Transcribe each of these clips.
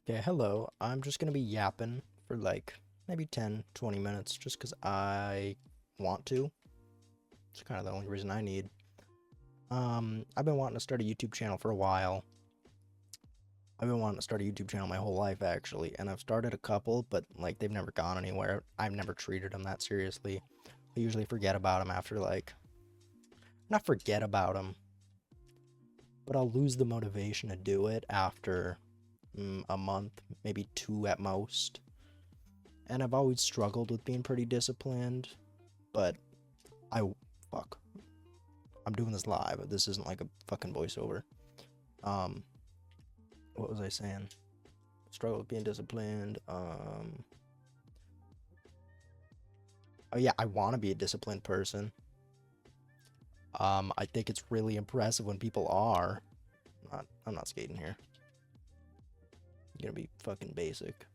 Okay, hello. I'm just gonna be yapping for like maybe 10, 20 minutes just because I want to. It's kind of the only reason I need. I've been wanting to start a YouTube channel for a while. I've been wanting to start a YouTube channel my whole life actually, and I've started a couple, but like they've never gone anywhere. I've never treated them that seriously. I usually forget about them after like, not forget about them, but I'll lose the motivation to do it after a month, maybe two at most. And I've always struggled with being pretty disciplined, but I fuck. I'm doing this live. This isn't like a fucking voiceover. Um, what was I saying? Struggle with being disciplined. Oh yeah, I want to be a disciplined person. I think it's really impressive when people are. I'm not skating here. I'm gonna be fucking basic.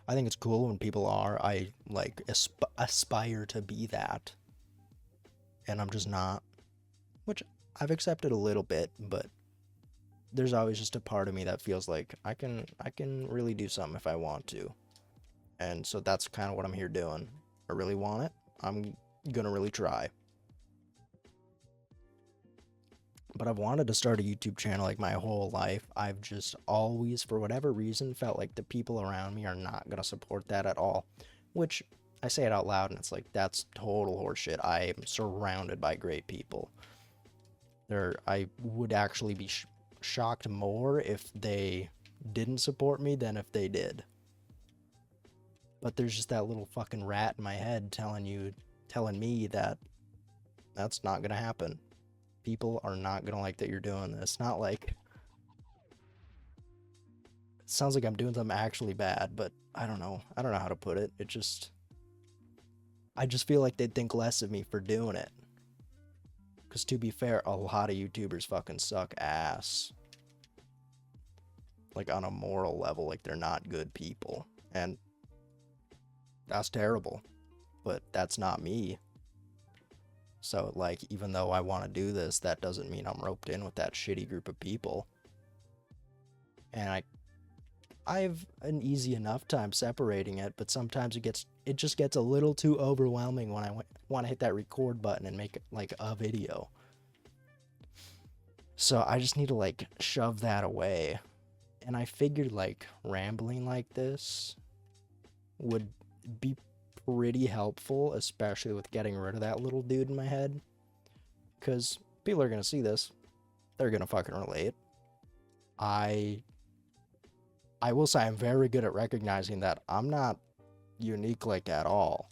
I think it's cool when people are. I like aspire to be that, and I'm just not. Which I've accepted a little bit, but there's always just a part of me that feels like I can really do something if I want to. And so that's kind of what I'm here doing. I really want it. I'm gonna really try. But I've wanted to start a YouTube channel like my whole life. I've just always, for whatever reason, felt like the people around me are not gonna support that at all. Which I say it out loud and it's like that's total horseshit. I am surrounded by great people. I would actually be shocked more if they didn't support me than if they did. But there's just that little fucking rat in my head telling me that that's not gonna happen. People are not gonna like that you're doing this. Not like it sounds like I'm doing something actually bad, but I don't know. I don't know how to put it. I just feel like they'd think less of me for doing it. Because to be fair, a lot of YouTubers fucking suck ass. Like on a moral level, like they're not good people. And that's terrible. But that's not me. So, like, even though I want to do this, that doesn't mean I'm roped in with that shitty group of people. And I've an easy enough time separating it, but sometimes it just gets a little too overwhelming when I want to hit that record button and make like a video. So I just need to like shove that away. And I figured like rambling like this would be pretty helpful, especially with getting rid of that little dude in my head. Because people are going to see this. They're going to fucking relate. I I will say I'm very good at recognizing that I'm not unique like at all.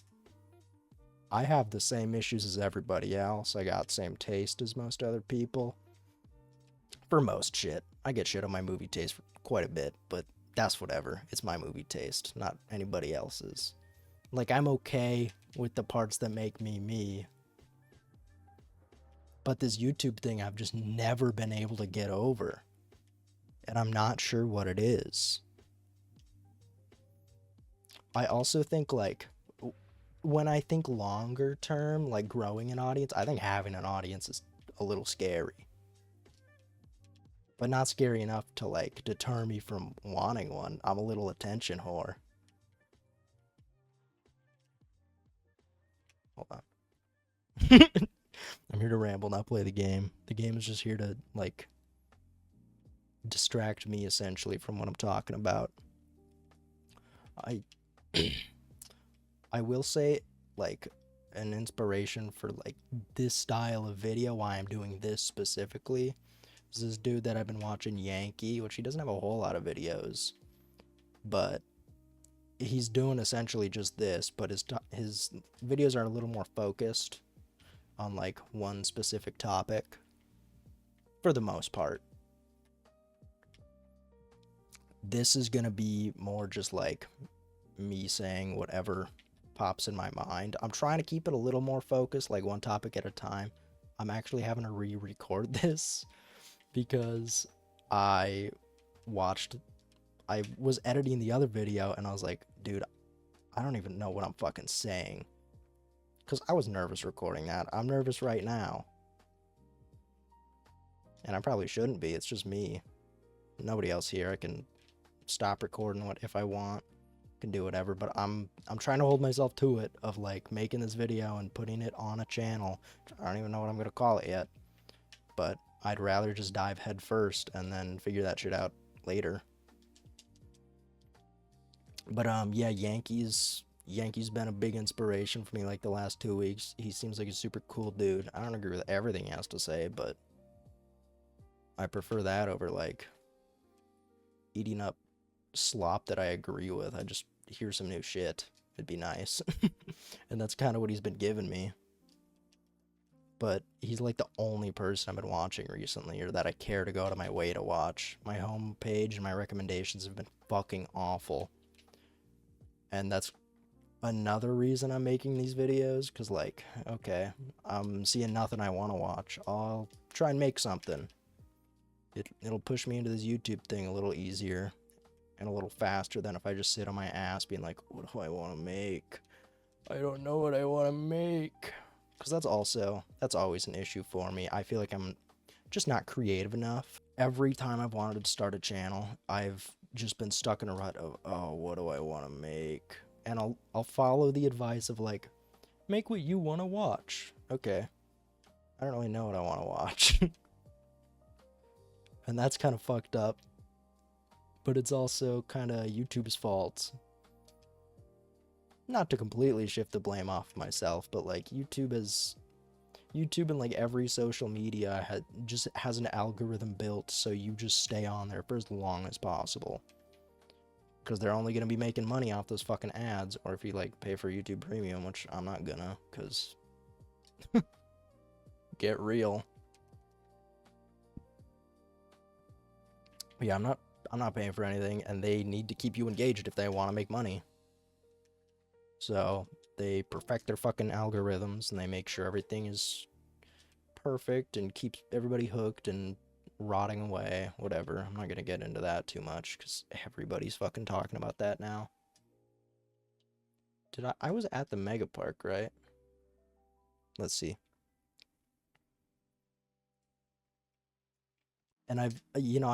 I have the same issues as everybody else. I got same taste as most other people. For most shit. I get shit on my movie taste for quite a bit, but that's whatever. It's my movie taste, not anybody else's. Like, I'm okay with the parts that make me me. But this YouTube thing, I've just never been able to get over. And I'm not sure what it is. I also think, like, when I think longer term, like growing an audience, I think having an audience is a little scary. But not scary enough to, like, deter me from wanting one. I'm a little attention whore. Hold on. I'm here to ramble, not play the game. The game is just here to, like, distract me, essentially, from what I'm talking about. I I will say, like, an inspiration for, like, this style of video, why I'm doing this specifically, is this dude that I've been watching, Yankee, which he doesn't have a whole lot of videos, but he's doing essentially just this, but his videos are a little more focused on, like, one specific topic, for the most part. This is gonna be more just, like, me saying whatever pops in my mind. I'm trying to keep it a little more focused, like one topic at a time. I'm actually having to re-record this because I watched I was editing the other video and I was like, dude, I don't even know what I'm fucking saying. Cause I was nervous recording that. I'm nervous right now. And I probably shouldn't be. It's just me. Nobody else here. I can stop recording what if I want. Can do whatever, but I'm trying to hold myself to it of like making this video and putting it on a channel. I don't even know what I'm gonna call it yet, but I'd rather just dive head first and then figure that shit out later. But yeah, Yankees been a big inspiration for me like the last 2 weeks. He seems like a super cool dude. I don't agree with everything he has to say, but I prefer that over like eating up slop that I agree with. I just hear some new shit. It'd be nice. And that's kind of what he's been giving me. But he's like the only person I've been watching recently, or that I care to go out of my way to watch. My homepage and my recommendations have been fucking awful. And that's another reason I'm making these videos, because like, okay, I'm seeing nothing I want to watch. I'll try and make something. It'll push me into this YouTube thing a little easier and a little faster than if I just sit on my ass being like, what do I want to make? I don't know what I want to make. Because that's always an issue for me. I feel like I'm just not creative enough. Every time I've wanted to start a channel, I've just been stuck in a rut of, oh, what do I want to make? And I'll follow the advice of like, make what you want to watch. Okay. I don't really know what I want to watch. And that's kind of fucked up. But it's also kind of YouTube's fault. Not to completely shift the blame off myself, but like YouTube and like every social media just has an algorithm built so you just stay on there for as long as possible. Because they're only going to be making money off those fucking ads, or if you like pay for YouTube Premium, which I'm not gonna, because get real. But yeah, I'm not paying for anything, and they need to keep you engaged if they want to make money. So they perfect their fucking algorithms, and they make sure everything is perfect and keeps everybody hooked and rotting away, whatever. I'm not gonna get into that too much, because everybody's fucking talking about that now. I was at the Mega Park, right? Let's see. And I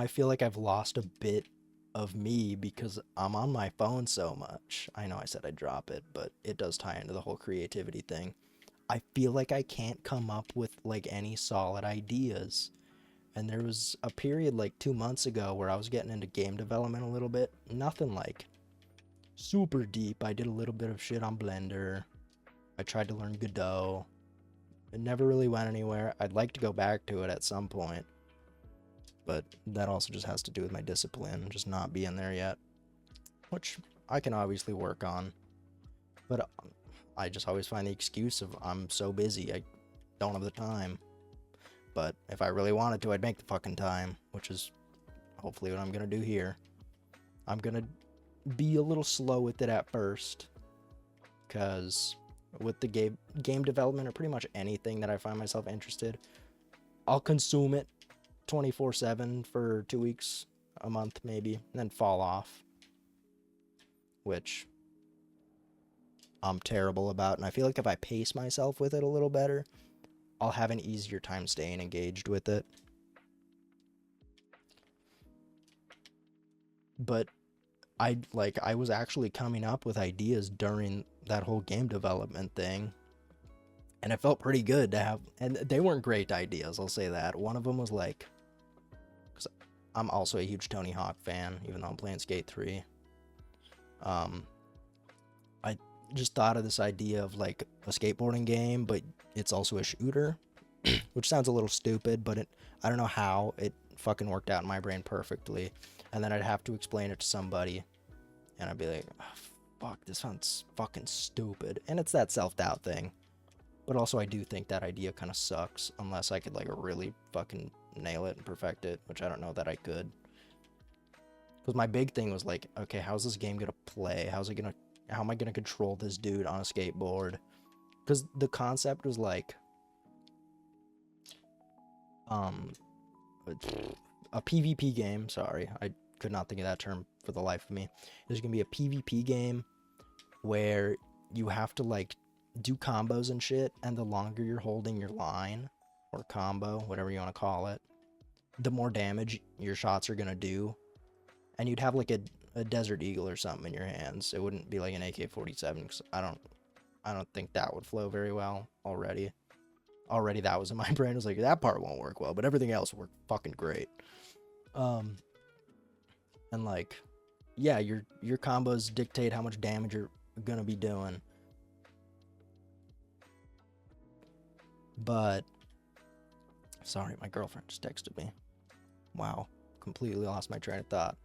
feel like I've lost a bit of me because I'm on my phone so much. I know I said I'd drop it, but it does tie into the whole creativity thing. I feel like I can't come up with like any solid ideas. And there was a period like 2 months ago where I was getting into game development a little bit. Nothing like super deep. I did a little bit of shit on Blender. I tried to learn Godot. It never really went anywhere. I'd like to go back to it at some point. But that also just has to do with my discipline, just not being there yet. Which I can obviously work on. But I just always find the excuse of I'm so busy, I don't have the time. But if I really wanted to, I'd make the fucking time, which is hopefully what I'm going to do here. I'm going to be a little slow with it at first, because with the game development or pretty much anything that I find myself interested, I'll consume it 24/7 for 2 weeks, a month maybe, and then fall off, which I'm terrible about. And I feel like if I pace myself with it a little better, I'll have an easier time staying engaged with it. But I was actually coming up with ideas during that whole game development thing, and it felt pretty good to have, and they weren't great ideas, I'll say that. One of them was like, because I'm also a huge Tony Hawk fan, even though I'm playing Skate 3. I just thought of this idea of like a skateboarding game, but it's also a shooter, which sounds a little stupid, but I don't know how it fucking worked out in my brain perfectly. And then I'd have to explain it to somebody, and I'd be like, oh, fuck, this sounds fucking stupid. And it's that self-doubt thing. But also I do think that idea kind of sucks, unless I could like really fucking nail it and perfect it, which I don't know that I could. Because my big thing was like, okay, how's this game gonna play? How am I gonna control this dude on a skateboard? Because the concept was like, a PvP game. Sorry, I could not think of that term for the life of me. There's gonna be a PvP game where you have to like do combos and shit, and the longer you're holding your line or combo, whatever you want to call it, the more damage your shots are gonna do. And you'd have like a Desert Eagle or something in your hands. It wouldn't be like an AK-47 because I don't think that would flow very well already. Already that was in my brain. I was like, that part won't work well, but everything else worked fucking great. And like, yeah, your combos dictate how much damage you're gonna be doing. But sorry, my girlfriend just texted me. Wow, completely lost my train of thought.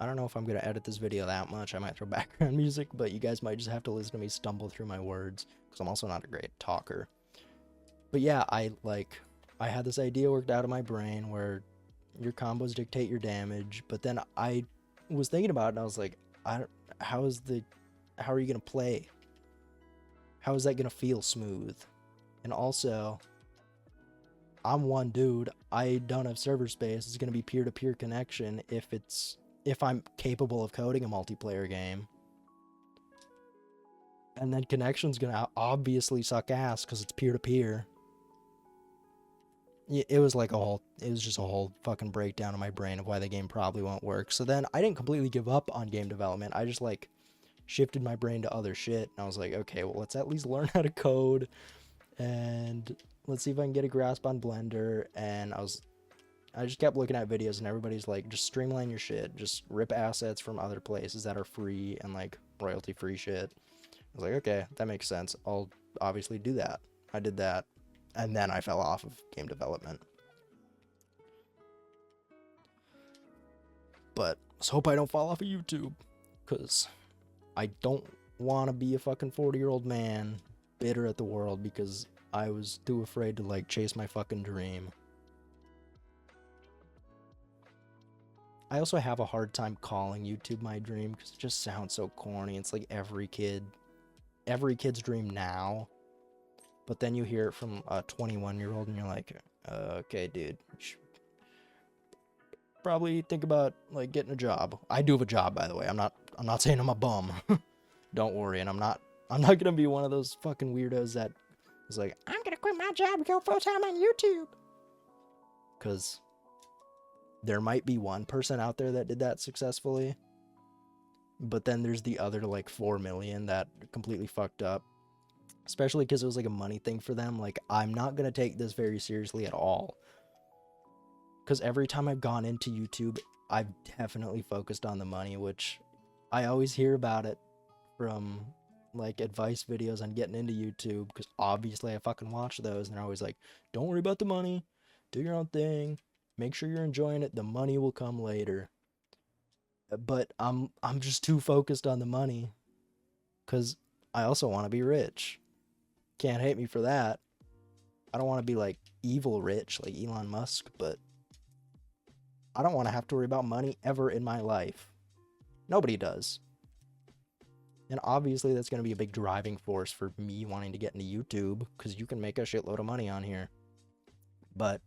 I don't know if I'm gonna edit this video that much. I might throw background music, but you guys might just have to listen to me stumble through my words because I'm also not a great talker. But yeah, I had this idea worked out of my brain where your combos dictate your damage, but then I was thinking about it and I was like, how are you gonna play? How is that gonna feel smooth? And also, I'm one dude. I don't have server space. It's gonna be peer-to-peer connection if I'm capable of coding a multiplayer game. And then connection's gonna obviously suck ass because it's peer-to-peer. It was just a whole fucking breakdown in my brain of why the game probably won't work. So then I didn't completely give up on game development. I just like shifted my brain to other shit. And I was like, okay, well, let's at least learn how to code and let's see if I can get a grasp on Blender. And I just kept looking at videos and everybody's like, just streamline your shit. Just rip assets from other places that are free and like royalty free shit. I was like, okay, that makes sense. I'll obviously do that. I did that. And then I fell off of game development. But let's hope I don't fall off of YouTube. Because I don't want to be a fucking 40-year-old man bitter at the world because I was too afraid to like chase my fucking dream. I also have a hard time calling YouTube my dream because it just sounds so corny. It's like every kid's dream now. But then you hear it from a 21-year-old and you're like, okay, dude, you should probably think about like getting a job. I do have a job, by the way. I'm not saying I'm a bum. Don't worry. And I'm not gonna be one of those fucking weirdos that is like, I'm gonna quit my job and go full time on YouTube. Cause there might be one person out there that did that successfully. But then there's the other like 4 million that completely fucked up. Especially because it was like a money thing for them. Like, I'm not going to take this very seriously at all. Because every time I've gone into YouTube, I've definitely focused on the money, which I always hear about it from, like, advice videos on getting into YouTube. Because obviously I fucking watch those, and they're always like, don't worry about the money. Do your own thing. Make sure you're enjoying it. The money will come later. But I'm just too focused on the money. Because I also want to be rich. Can't hate me for that. I don't want to be like evil rich like Elon Musk, but I don't want to have to worry about money ever in my life. Nobody does. And obviously that's going to be a big driving force for me wanting to get into YouTube because you can make a shitload of money on here. But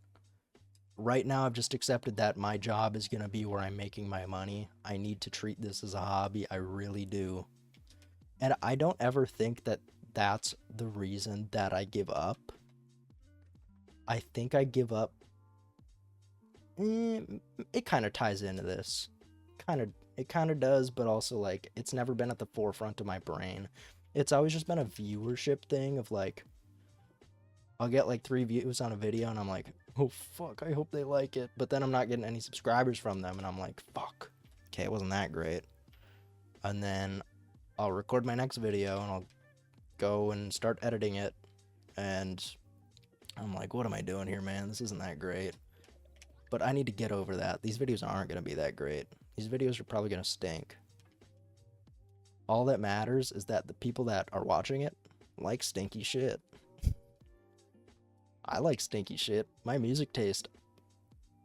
right now I've just accepted that my job is going to be where I'm making my money. I need to treat this as a hobby. I really do. And I don't ever think that that's the reason that I give up. I think I give up. It kind of ties into this. It kind of does, but also like it's never been at the forefront of my brain. It's always just been a viewership thing of like, I'll get like 3 views on a video and I'm like, oh fuck, I hope they like it. But then I'm not getting any subscribers from them and I'm like, fuck. Okay, it wasn't that great. And then I'll record my next video and I'll go and start editing it, and I'm like, what am I doing here, man? This isn't that great. But I need to get over that. These videos aren't going to be that great. These videos are probably going to stink. All that matters is that the people that are watching it like stinky shit. I like stinky shit. My music taste,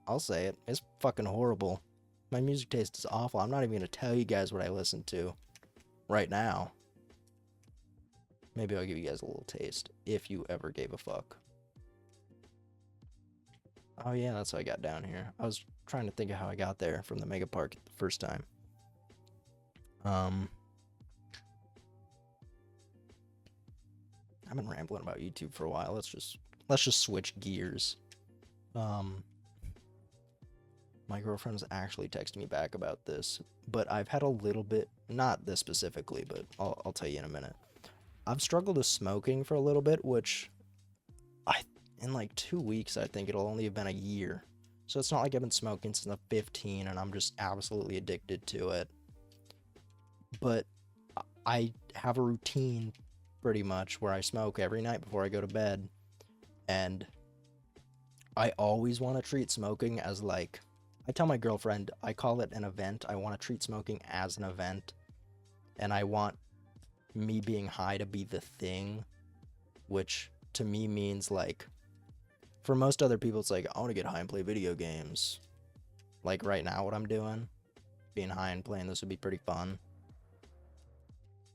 I'll say it, it's fucking horrible. My music taste is awful. I'm not even going to tell you guys what I listen to right now. Maybe I'll give you guys a little taste, if you ever gave a fuck. Oh yeah, that's how I got down here. I was trying to think of how I got there from the Mega Park the first time. I've been rambling about YouTube for a while. Let's just switch gears. My girlfriend's actually texting me back about this, but I've had a little bit, not this specifically, but I'll tell you in a minute. I've struggled with smoking for a little bit, which I in like 2 weeks, I think it'll only have been a year. So it's not like I've been smoking since I'm 15 and I'm just absolutely addicted to it. But I have a routine pretty much where I smoke every night before I go to bed. And I always want to treat smoking as like, I tell my girlfriend, I call it an event. I want to treat smoking as an event. And I want me being high to be the thing, which to me means like, for most other people, it's like, I want to get high and play video games. Like right now, what I'm doing, being high and playing this would be pretty fun.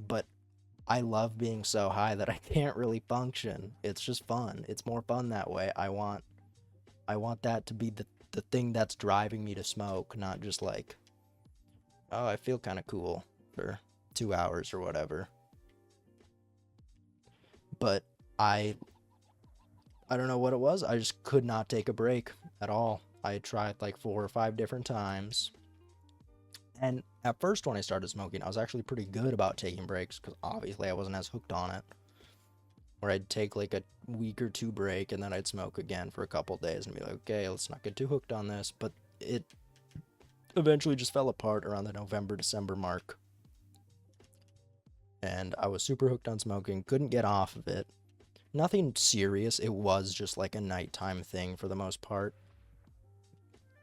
But I love being so high that I can't really function. It's just fun. It's more fun that way. I want that to be the thing that's driving me to smoke, not just like, oh, I feel kind of cool for 2 hours or whatever. But I don't know what it was. I just could not take a break at all. I tried like 4 or 5 different times. And at first when I started smoking, I was actually pretty good about taking breaks because obviously I wasn't as hooked on it. Where I'd take like a week or 2 break and then I'd smoke again for a couple days and be like, okay, let's not get too hooked on this. But it eventually just fell apart around the November, December mark. And I was super hooked on smoking, couldn't get off of it. Nothing serious, it was just like a nighttime thing for the most part.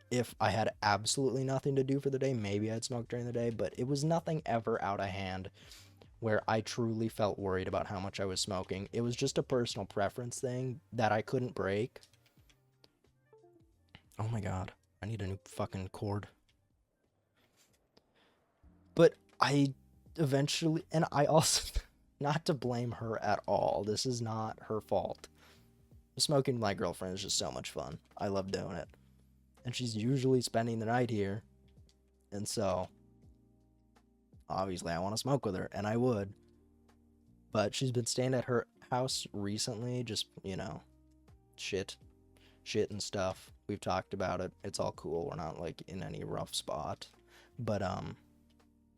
If I had absolutely nothing to do for the day, maybe I'd smoke during the day, but it was nothing ever out of hand where I truly felt worried about how much I was smoking. It was just a personal preference thing that I couldn't break. Oh my god, I need a new fucking cord. But I eventually, and I also, not to blame her at all, this is not her fault. Smoking with my girlfriend is just so much fun. I love doing it. And she's usually spending the night here. And so, obviously I want to smoke with her, and I would. But she's been staying at her house recently, just, you know, shit and stuff. We've talked about it. It's all cool. We're not, like, in any rough spot. But,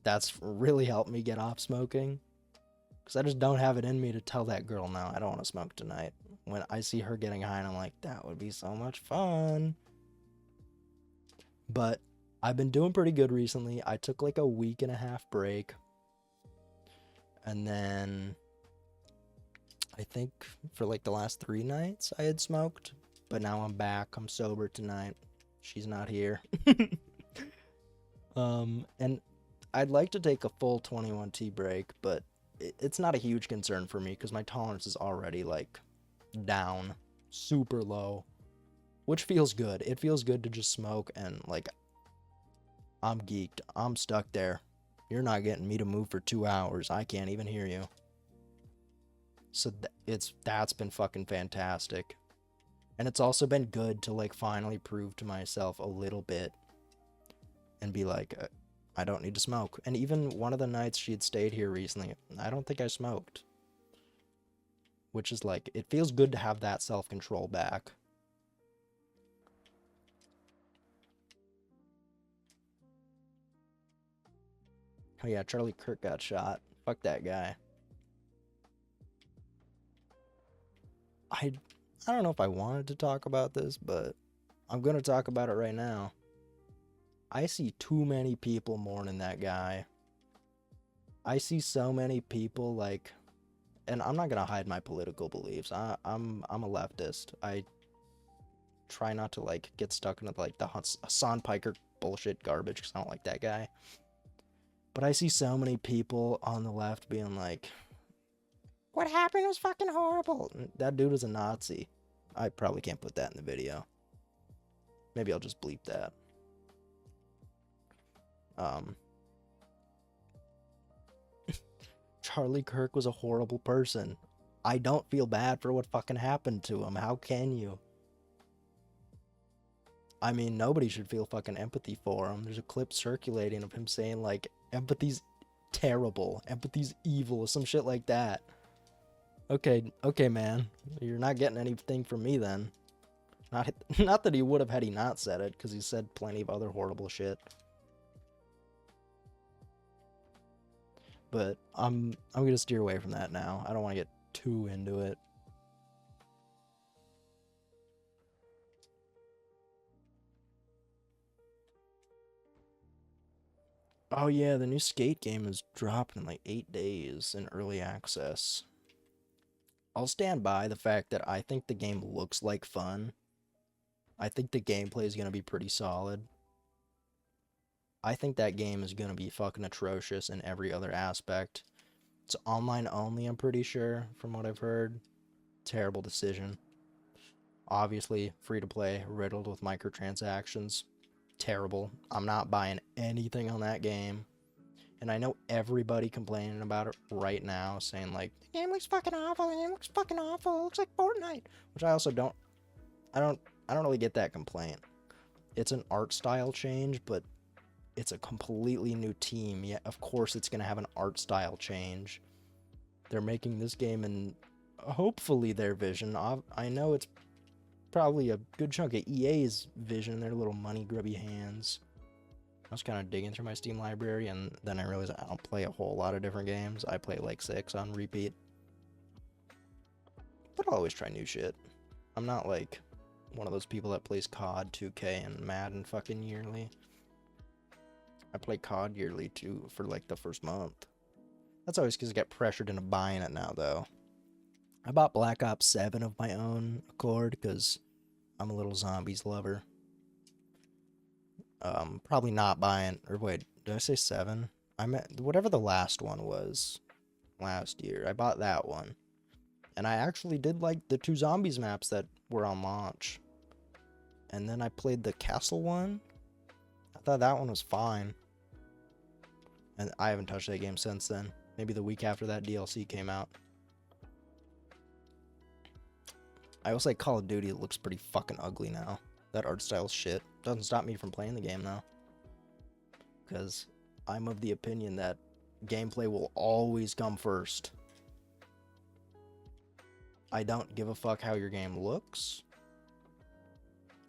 that's really helped me get off smoking. Because I just don't have it in me to tell that girl, no, I don't want to smoke tonight. When I see her getting high, and I'm like, that would be so much fun. But I've been doing pretty good recently. I took like a 1.5 week break. And then I think for like the last 3 nights I had smoked. But now I'm back. I'm sober tonight. She's not here. And I'd like to take a full 21T break, but it's not a huge concern for me because my tolerance is already like down super low, which feels good. It feels good to just smoke and like I'm geeked. I'm stuck there. You're not getting me to move for 2 hours. I can't even hear you. So that's been fucking fantastic. And it's also been good to like finally prove to myself a little bit and be like, I don't need to smoke. And even one of the nights she had stayed here recently, I don't think I smoked. Which is like, it feels good to have that self-control back. Oh yeah, Charlie Kirk got shot. Fuck that guy. I don't know if I wanted to talk about this, but I'm gonna talk about it right now. I see too many people mourning that guy. I see so many people like, and I'm not gonna hide my political beliefs. I'm a leftist. I try not to like get stuck into like the Hassan Piker bullshit garbage because I don't like that guy. But I see so many people on the left being like, what happened was fucking horrible. That dude was a Nazi. I probably can't put that in the video. Maybe I'll just bleep that. Charlie Kirk was a horrible person. I don't feel bad for what fucking happened to him. How can you? I mean, nobody should feel fucking empathy for him. There's a clip circulating of him saying, like, empathy's terrible. Empathy's evil. Some shit like that. Okay, man. You're not getting anything from me then. Not not that he would have had he not said it, because he said plenty of other horrible shit. But I'm gonna steer away from that now. I don't want to get too into it. Oh yeah, the new Skate game is dropping in like 8 days in early access. I'll stand by the fact that I think the game looks like fun. I think the gameplay is going to be pretty solid. I think that game is going to be fucking atrocious in every other aspect. It's online only, I'm pretty sure, from what I've heard. Terrible decision. Obviously, free to play, riddled with microtransactions. Terrible. I'm not buying anything on that game. And I know everybody complaining about it right now, saying like, the game looks fucking awful, the game looks fucking awful, it looks like Fortnite. Which I also don't really get that complaint. It's an art style change, but it's a completely new team. Yeah, of course it's gonna have an art style change. They're making this game in hopefully their vision. I know it's probably a good chunk of EA's vision, their little money grubby hands. I was kind of digging through my Steam library, and then I realized I don't play a whole lot of different games. I play like 6 on repeat. But I'll always try new shit. I'm not like one of those people that plays COD, 2K, and Madden fucking yearly. I play COD yearly too for like the first month. That's always because I get pressured into buying it now, though. I bought Black Ops 7 of my own accord because I'm a little zombies lover. Probably not buying, or wait, did I say 7? I meant whatever the last one was last year. I bought that one. And I actually did like the 2 zombies maps that were on launch. And then I played the castle one. I thought that one was fine. And I haven't touched that game since then. Maybe the week after that DLC came out. I will say Call of Duty looks pretty fucking ugly now. That art style's shit. Doesn't stop me from playing the game though. Because I'm of the opinion that gameplay will always come first. I don't give a fuck how your game looks.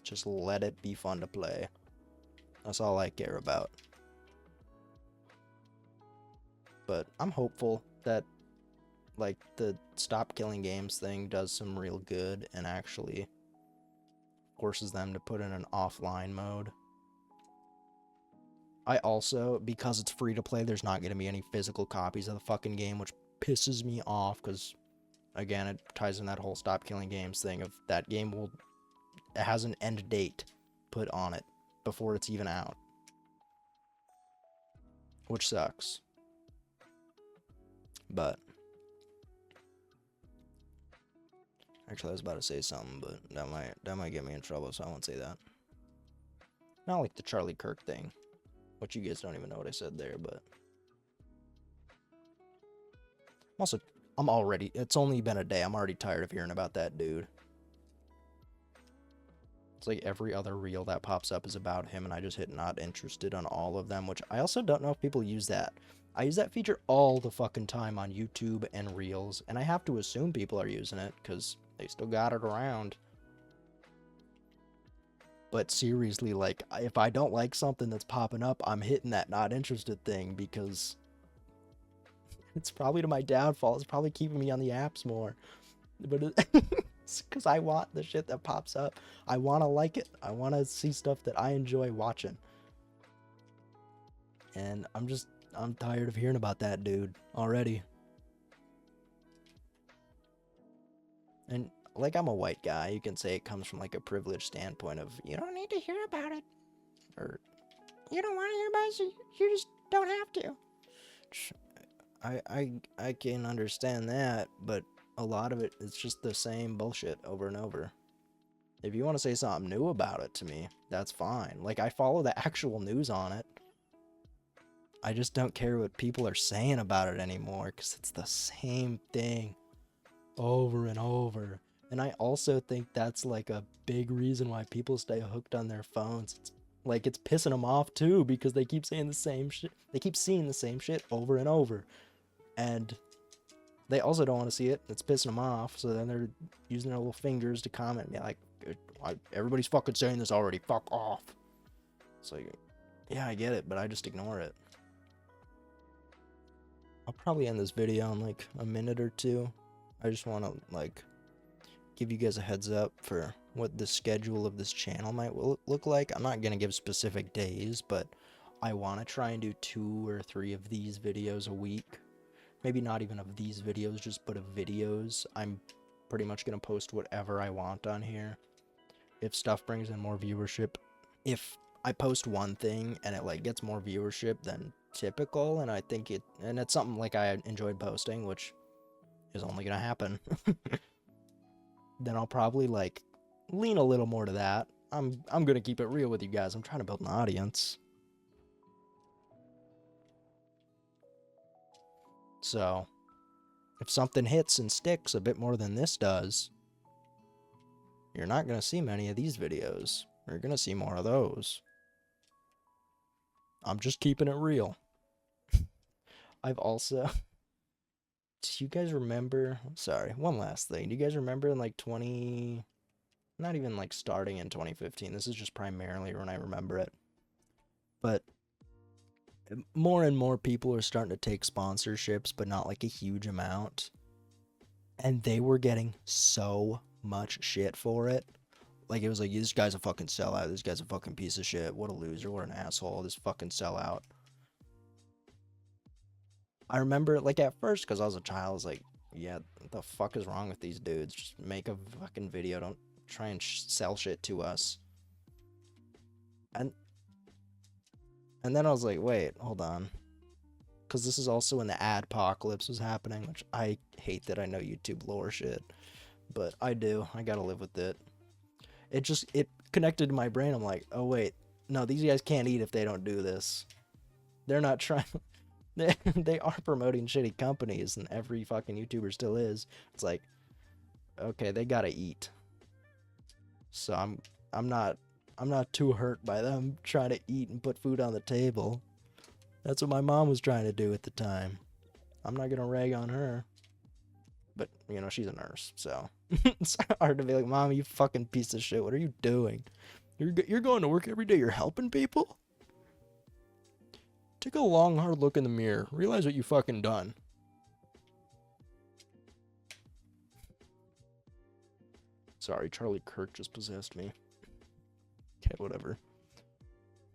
Just let it be fun to play. That's all I care about. But I'm hopeful that like the stop killing games thing does some real good and actually forces them to put in an offline mode. I also, because it's free to play, there's not going to be any physical copies of the fucking game, which pisses me off because, again, it ties in that whole stop killing games thing of that game it has an end date put on it before it's even out. Which sucks. But actually, I was about to say something, but that might get me in trouble, so I won't say that. Not like the Charlie Kirk thing, which you guys don't even know what I said there, but it's only been a day. I'm already tired of hearing about that dude. It's like every other reel that pops up is about him, and I just hit not interested on all of them, which I also don't know if people use that. I use that feature all the fucking time on YouTube and Reels, and I have to assume people are using it, because they still got it around. But seriously, like, if I don't like something that's popping up, I'm hitting that not interested thing, because it's probably to my downfall. It's probably keeping me on the apps more. But it's because I want the shit that pops up. I want to like it. I want to see stuff that I enjoy watching. And I'm tired of hearing about that dude already. And like, I'm a white guy. You can say it comes from like a privileged standpoint of, you don't need to hear about it. Or, you don't want to hear about it, so you just don't have to. I can understand that, but a lot of it is just the same bullshit over and over. If you want to say something new about it to me, that's fine. Like, I follow the actual news on it. I just don't care what people are saying about it anymore, because it's the same thing over and over. And I also think that's like a big reason why people stay hooked on their phones. It's pissing them off too, because they keep saying the same shit. They keep seeing the same shit over and over. And they also don't want to see it. It's pissing them off. So then they're using their little fingers to comment and be like, everybody's fucking saying this already. Fuck off. It's like, yeah, I get it, but I just ignore it. I'll probably end this video in like a minute or two. I just want to like give you guys a heads up for what the schedule of this channel might look like. I'm not going to give specific days, but I want to try and do 2 or 3 of these videos a week. Maybe not even of these videos, just but of videos. I'm pretty much going to post whatever I want on here. If stuff brings in more viewership. If I post one thing and it like gets more viewership than typical, and I think it's something like I enjoyed posting, which is only going to happen. Then I'll probably like lean a little more to that. I'm going to keep it real with you guys. I'm trying to build an audience. So, if something hits and sticks a bit more than this does, you're not going to see many of these videos. You're going to see more of those. I'm just keeping it real. I've also... Do you guys remember... Sorry, one last thing. Do you guys remember in like not even like starting in 2015. This is just primarily when I remember it. But more and more people are starting to take sponsorships, but not like a huge amount. And they were getting so much shit for it. Like, it was like, this guy's a fucking sellout. This guy's a fucking piece of shit. What a loser. What an asshole. This fucking sellout. I remember, like, at first, because I was a child, I was like, yeah, what the fuck is wrong with these dudes? Just make a fucking video. Don't try and sell shit to us. And then I was like, wait, hold on. Because this is also when the adpocalypse was happening, which I hate that I know YouTube lore shit. But I do. I gotta live with it. It connected to my brain. I'm like, oh wait, no, these guys can't eat if they don't do this. They're not trying... They are promoting shitty companies, and every fucking YouTuber still is. It's like, okay, they gotta eat. So I'm not too hurt by them trying to eat and put food on the table. That's what my mom was trying to do at the time. I'm not gonna rag on her. But, you know, she's a nurse, so it's hard to be like, Mom, you fucking piece of shit. What are you doing? You're going to work every day. You're helping people? Take a long, hard look in the mirror. Realize what you fucking done. Sorry, Charlie Kirk just possessed me. Okay, whatever.